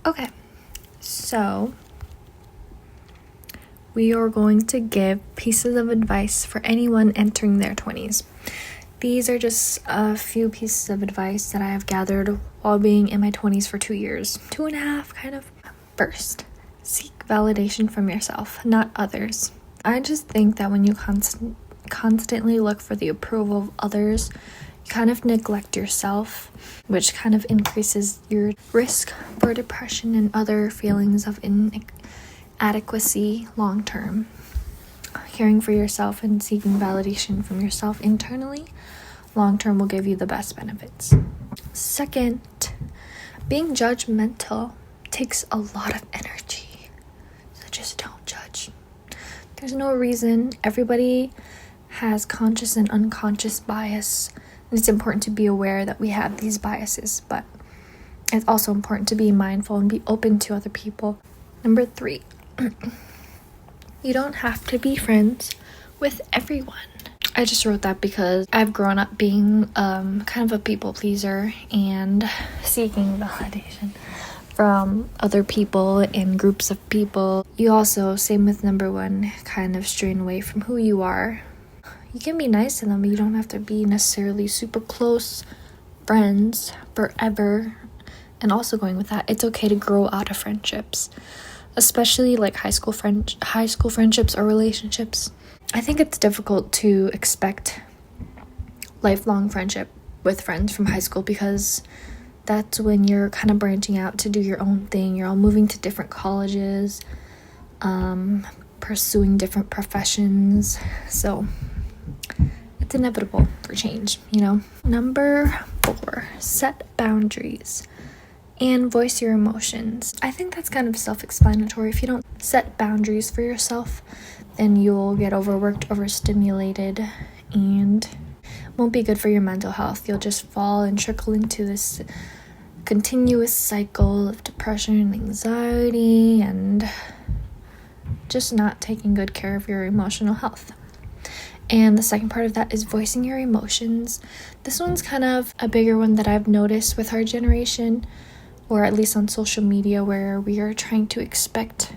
Okay, so we are going to give pieces of advice for anyone entering their 20s. These are just a few pieces of advice that I have gathered while being in my 20s for 2 years, 2.5 kind of. First, seek validation from yourself, not others. I just think that when you constantly look for the approval of others, you kind of neglect yourself, which kind of increases your risk for depression and other feelings of inadequacy long term. Caring for yourself and seeking validation from yourself internally, long term will give you the best benefits. Second, being judgmental takes a lot of energy, so just don't judge. There's no reason. Everybody has conscious and unconscious bias, and it's important to be aware that we have these biases, but it's also important to be mindful and be open to other people. Number 3, you don't have to be friends with everyone. I just wrote that because I've grown up being kind of a people pleaser and seeking validation from other people and groups of people. You also, same with number 1, kind of strain away from who you are. You can be nice to them, but you don't have to be necessarily super close friends forever. And also going with that, it's okay to grow out of friendships, especially like high school friendships or relationships. I think it's difficult to expect lifelong friendship with friends from high school because that's when you're kind of branching out to do your own thing. You're all moving to different colleges, pursuing different professions. So it's inevitable for change, you know. Number 4, set boundaries and voice your emotions. I think that's kind of self-explanatory. If you don't set boundaries for yourself, then you'll get overworked, overstimulated, and won't be good for your mental health. You'll just fall and trickle into this continuous cycle of depression and anxiety and just not taking good care of your emotional health. And the second part of that is voicing your emotions. This one's kind of a bigger one that I've noticed with our generation, or at least on social media, where we are trying to expect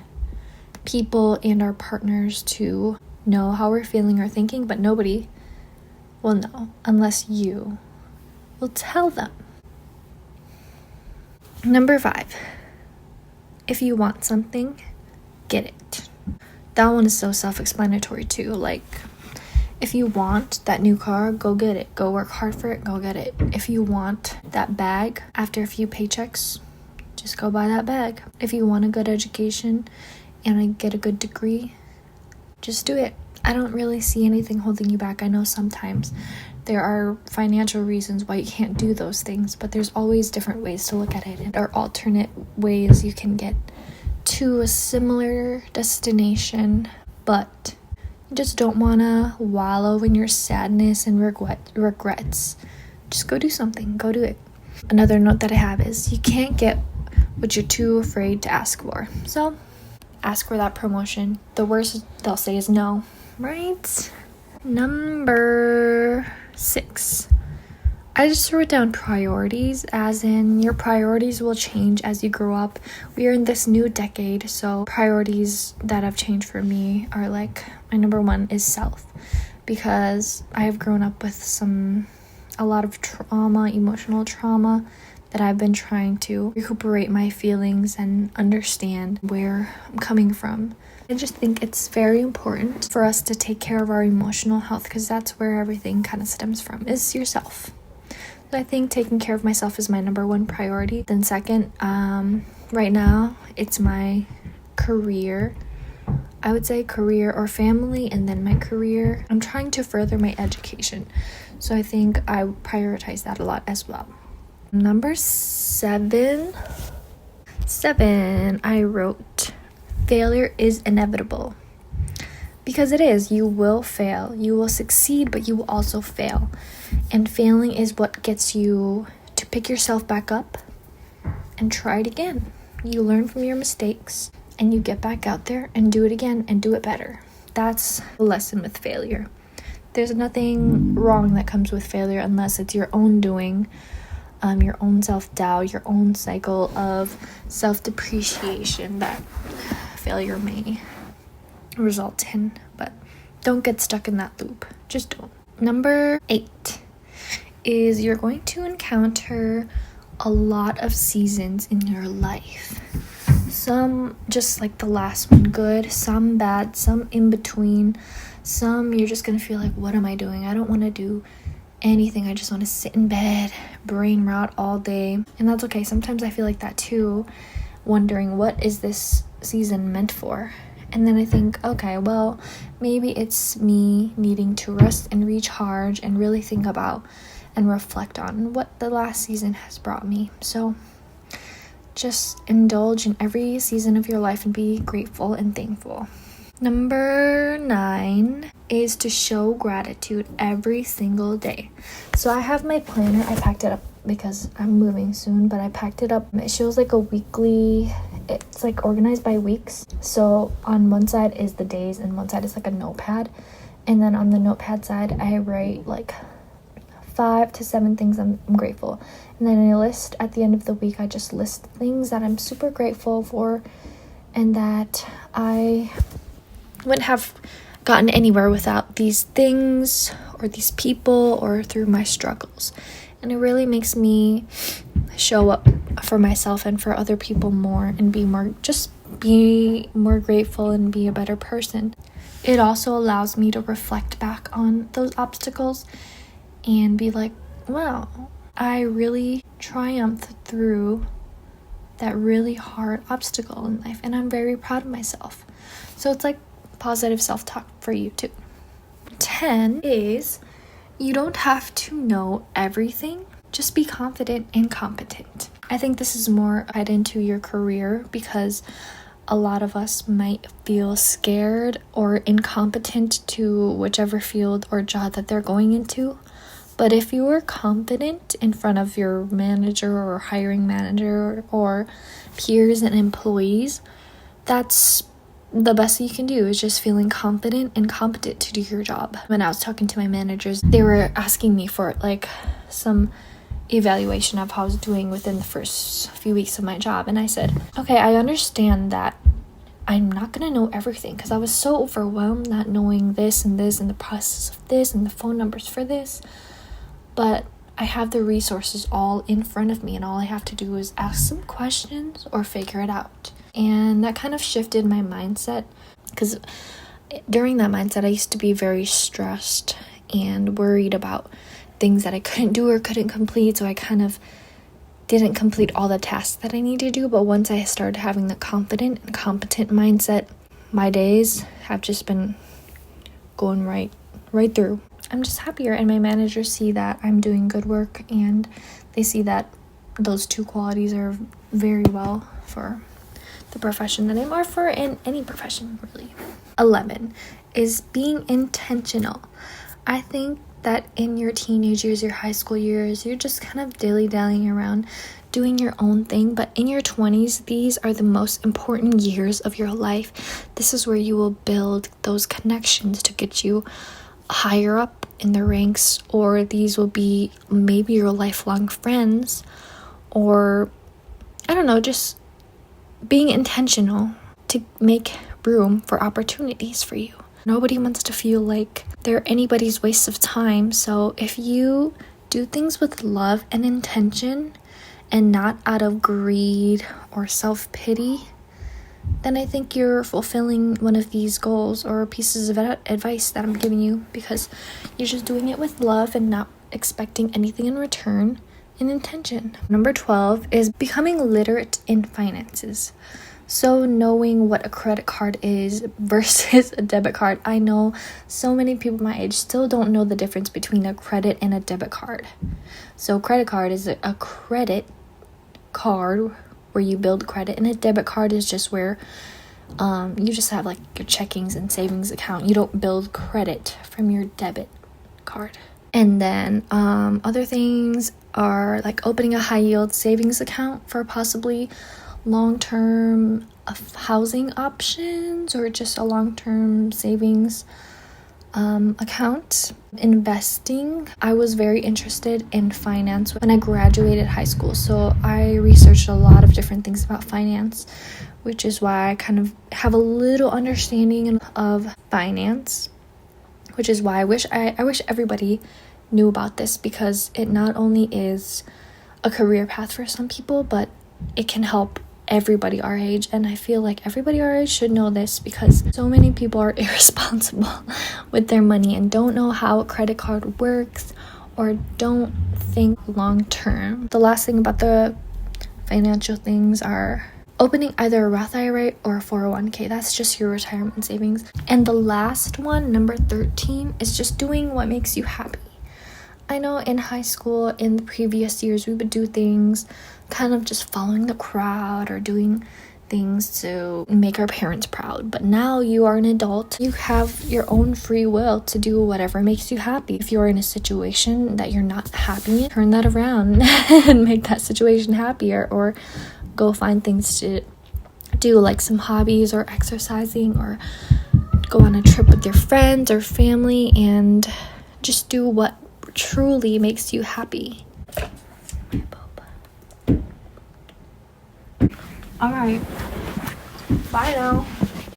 people and our partners to know how we're feeling or thinking, but nobody will know unless you will tell them. Number 5, if you want something, get it. That one is so self-explanatory too. Like, if you want that new car, go get it. Go work hard for it, go get it. If you want that bag after a few paychecks, just go buy that bag. If you want a good education and get a good degree, just do it. I don't really see anything holding you back. I know sometimes there are financial reasons why you can't do those things, but there's always different ways to look at it, or alternate ways you can get to a similar destination, but you just don't want to wallow in your sadness and regrets. Just go do something. Go do it. Another note that I have is you can't get what you're too afraid to ask for. So ask for that promotion. The worst they'll say is no, right? Number 6. I just wrote down priorities, as in your priorities will change as you grow up. We are in this new decade, so priorities that have changed for me are like, my number 1 is self, because I have grown up with a lot of trauma, emotional trauma, that I've been trying to recuperate my feelings and understand where I'm coming from. I just think it's very important for us to take care of our emotional health, because that's where everything kind of stems from, is yourself. So I think taking care of myself is my number 1 priority. Then second, right now, it's my career. I would say career or family, and then my career. I'm trying to further my education, so I think I prioritize that a lot as well. Number 7, I wrote, failure is inevitable. Because it is. You will fail. You will succeed, but you will also fail. And failing is what gets you to pick yourself back up and try it again. You learn from your mistakes and you get back out there and do it again and do it better. That's the lesson with failure. There's nothing wrong that comes with failure unless it's your own doing. your own self-doubt, your own cycle of self-depreciation that failure may result in. But don't get stuck in that loop. Just don't. Number 8 is you're going to encounter a lot of seasons in your life. Some just like the last one, good, some bad, some in between. Some you're just gonna feel like, what am I doing? I don't want to do anything. I just want to sit in bed, brain rot all day. And that's okay. Sometimes I feel like that too, wondering what is this season meant for? And then I think, okay, well, maybe it's me needing to rest and recharge and really think about and reflect on what the last season has brought me. So just indulge in every season of your life and be grateful and thankful. Number 9 is to show gratitude every single day. So I have my planner. I packed it up because I'm moving soon, but I packed it up. It shows like a weekly, it's like organized by weeks. So on one side is the days and one side is like a notepad. And then on the notepad side, I write like 5 to 7 things I'm grateful. And then in a list at the end of the week, I just list things that I'm super grateful for and that I wouldn't have gotten anywhere without these things or these people or through my struggles. And it really makes me show up for myself and for other people more and be more grateful and be a better person. It also allows me to reflect back on those obstacles and be like, wow, I really triumphed through that really hard obstacle in life, and I'm very proud of myself. So it's like positive self-talk for you too. 10 is you don't have to know everything. Just be confident and competent. I think this is more tied into your career because a lot of us might feel scared or incompetent to whichever field or job that they're going into. But if you are confident in front of your manager or hiring manager or peers and employees, that's the best you can do, is just feeling confident and competent to do your job. When I was talking to my managers, they were asking me for like some evaluation of how I was doing within the first few weeks of my job. And I said, okay, I understand that I'm not going to know everything because I was so overwhelmed not knowing this and the process of this and the phone numbers for this. But I have the resources all in front of me and all I have to do is ask some questions or figure it out. And that kind of shifted my mindset because during that mindset, I used to be very stressed and worried about things that I couldn't do or couldn't complete. So I kind of didn't complete all the tasks that I need to do. But once I started having the confident and competent mindset, my days have just been going right through. I'm just happier, and my managers see that I'm doing good work and they see that those two qualities are very well for the profession that I'm, or for in any profession really. 11 is being intentional. I think that in your teenage years, your high school years, you're just kind of dilly-dallying around doing your own thing. But in your 20s, these are the most important years of your life. This is where you will build those connections to get you higher up in the ranks, or these will be maybe your lifelong friends, or I don't know, just being intentional to make room for opportunities for you. Nobody wants to feel like they're anybody's waste of time. So if you do things with love and intention and not out of greed or self-pity, then I think you're fulfilling one of these goals or pieces of advice that I'm giving you, because you're just doing it with love and not expecting anything in return and intention. Number 12 is becoming literate in finances. So knowing what a credit card is versus a debit card. I know so many people my age still don't know the difference between a credit and a debit card. So credit card is a credit card where you build credit, and a debit card is just where you just have like your checkings and savings account. You don't build credit from your debit card. And then other things are like opening a high yield savings account for possibly long-term housing options, or just a long-term savings account. Investing, I was very interested in finance when I graduated high school, so I researched a lot of different things about finance, which is why I kind of have a little understanding of finance, which is why I wish everybody knew about this, because it not only is a career path for some people, but it can help everybody our age. And I feel like everybody our age should know this, because so many people are irresponsible with their money and don't know how a credit card works or don't think long term. The last thing about the financial things are opening either a Roth IRA or a 401k. That's just your retirement savings. And the last one, number 13, is just doing what makes you happy. I know in high school, in the previous years, we would do things kind of just following the crowd or doing things to make our parents proud. But now you are an adult. You have your own free will to do whatever makes you happy. If you're in a situation that you're not happy in, turn that around and make that situation happier, or go find things to do, like some hobbies or exercising, or go on a trip with your friends or family, and just do what truly makes you happy. All right, bye now.